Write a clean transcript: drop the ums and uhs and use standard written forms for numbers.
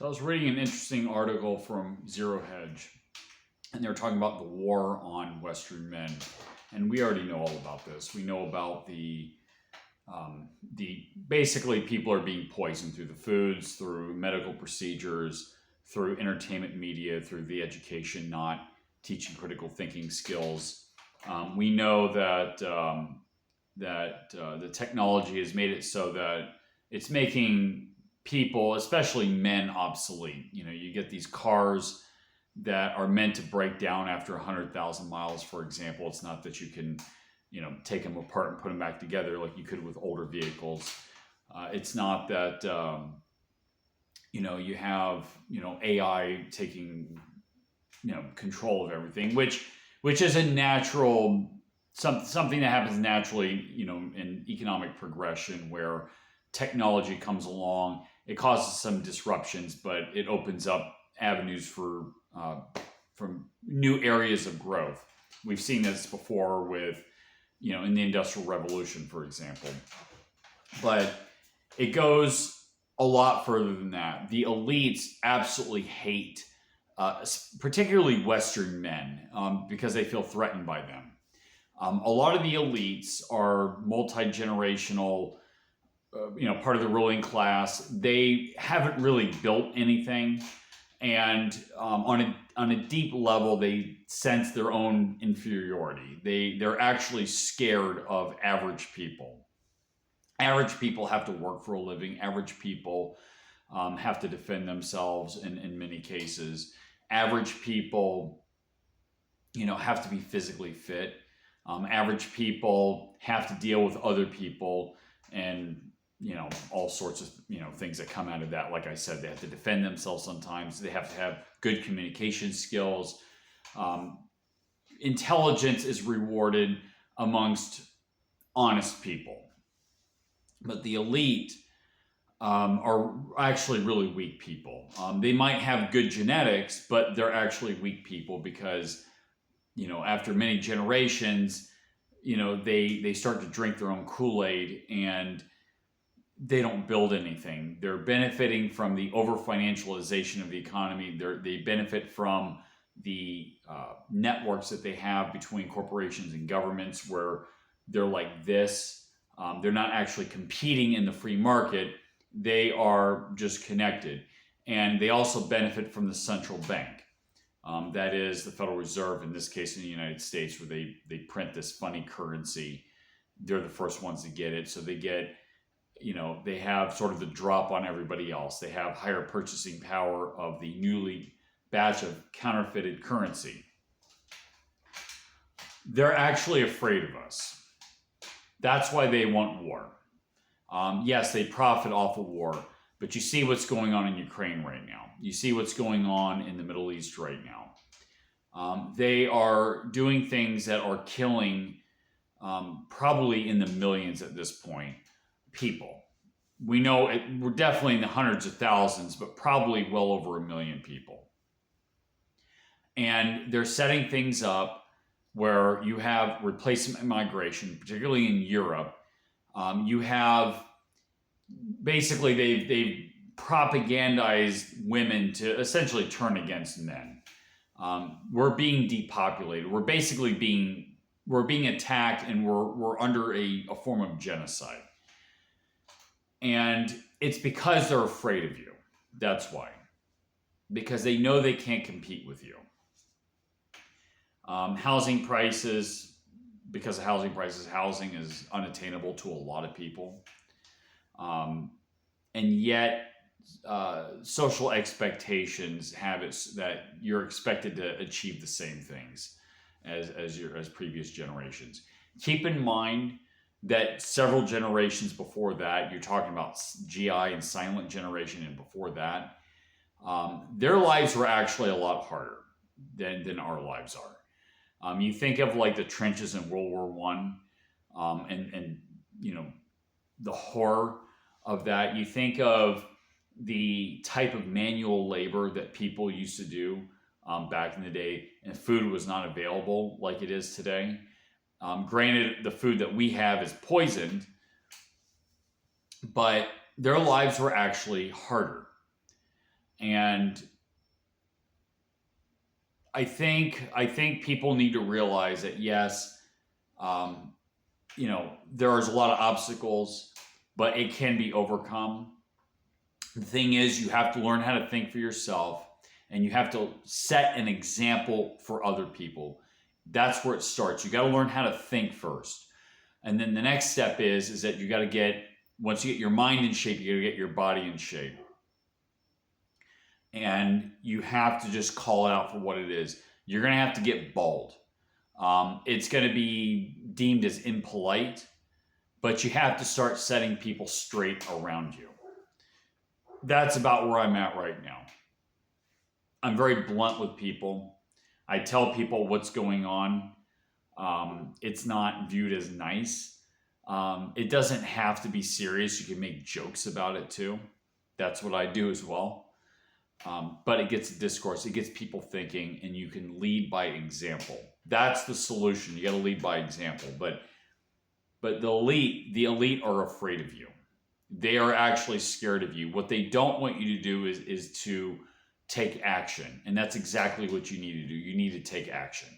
So I was reading an interesting article from Zero Hedge, and they were talking about the war on Western men. And we already know all about this. We know about the basically people are being poisoned through the foods, through medical procedures, through entertainment media, through the education not teaching critical thinking skills. We know that the technology has made it so that it's making people, especially men, obsolete. You know, you get these cars that are meant to break down after 100,000 miles, for example. It's not that you can, take them apart and put them back together like you could with older vehicles. It's not that, you have, AI taking, control of everything, which is a natural, something that happens naturally, in economic progression where technology comes along. It causes some disruptions, but it opens up avenues from new areas of growth. We've seen this before with, in the Industrial Revolution, for example. But it goes a lot further than that. The elites absolutely hate, particularly Western men, because they feel threatened by them. A lot of the elites are multi-generational, part of the ruling class. They haven't really built anything, and on a deep level, they sense their own inferiority. They're actually scared of average people. Average people have to work for a living. Average people have to defend themselves in many cases. Average people, have to be physically fit. Average people have to deal with other people and all sorts of things that come out of that. Like I said, they have to defend themselves sometimes. They have to have good communication skills. Intelligence is rewarded amongst honest people. But the elite are actually really weak people. They might have good genetics, but they're actually weak people because, after many generations, they start to drink their own Kool-Aid and they don't build anything. They're benefiting from the over financialization of the economy. They benefit from the networks that they have between corporations and governments where they're like this. They're not actually competing in the free market. They are just connected. And they also benefit from the central bank. That is the Federal Reserve, in this case in the United States, where they print this funny currency. They're the first ones to get it. So they get, they have sort of the drop on everybody else. They have higher purchasing power of the newly batch of counterfeited currency. They're actually afraid of us. That's why they want war. Yes, they profit off of war, but you see what's going on in Ukraine right now. You see what's going on in the Middle East right now. They are doing things that are killing, probably in the millions at this point, people. We know we're definitely in the hundreds of thousands, but probably well over 1 million people. And they're setting things up where you have replacement migration, particularly in Europe. You have basically they've propagandized women to essentially turn against men. We're being depopulated. We're basically being attacked, and we're under a form of genocide. And it's because they're afraid of you. That's why. Because they know they can't compete with you. Housing prices, because of housing prices, housing is unattainable to a lot of people. And yet, social expectations have it that you're expected to achieve the same things as previous generations. Keep in mind that several generations before that, you're talking about GI and silent generation, and before that, their lives were actually a lot harder than our lives are. You think of like the trenches in World War I, and the horror of that. You think of the type of manual labor that people used to do back in the day, and food was not available like it is today. Granted, the food that we have is poisoned, but their lives were actually harder. And I think people need to realize that yes, you know, there's a lot of obstacles, but it can be overcome. The thing is, you have to learn how to think for yourself, and you have to set an example for other people. That's where it starts. You got to learn how to think first. And then the next step is that you got to get, once you get your mind in shape, you got to get your body in shape. And you have to just call it out for what it is. You're going to have to get bald. It's going to be deemed as impolite, but you have to start setting people straight around you. That's about where I'm at right now. I'm very blunt with people. I tell people what's going on. It's not viewed as nice. It doesn't have to be serious. You can make jokes about it too. That's what I do as well. But it gets discourse. It gets people thinking, and you can lead by example. That's the solution. You got to lead by example. But the elite are afraid of you. They are actually scared of you. What they don't want you to do is to take action. And that's exactly what you need to do. You need to take action.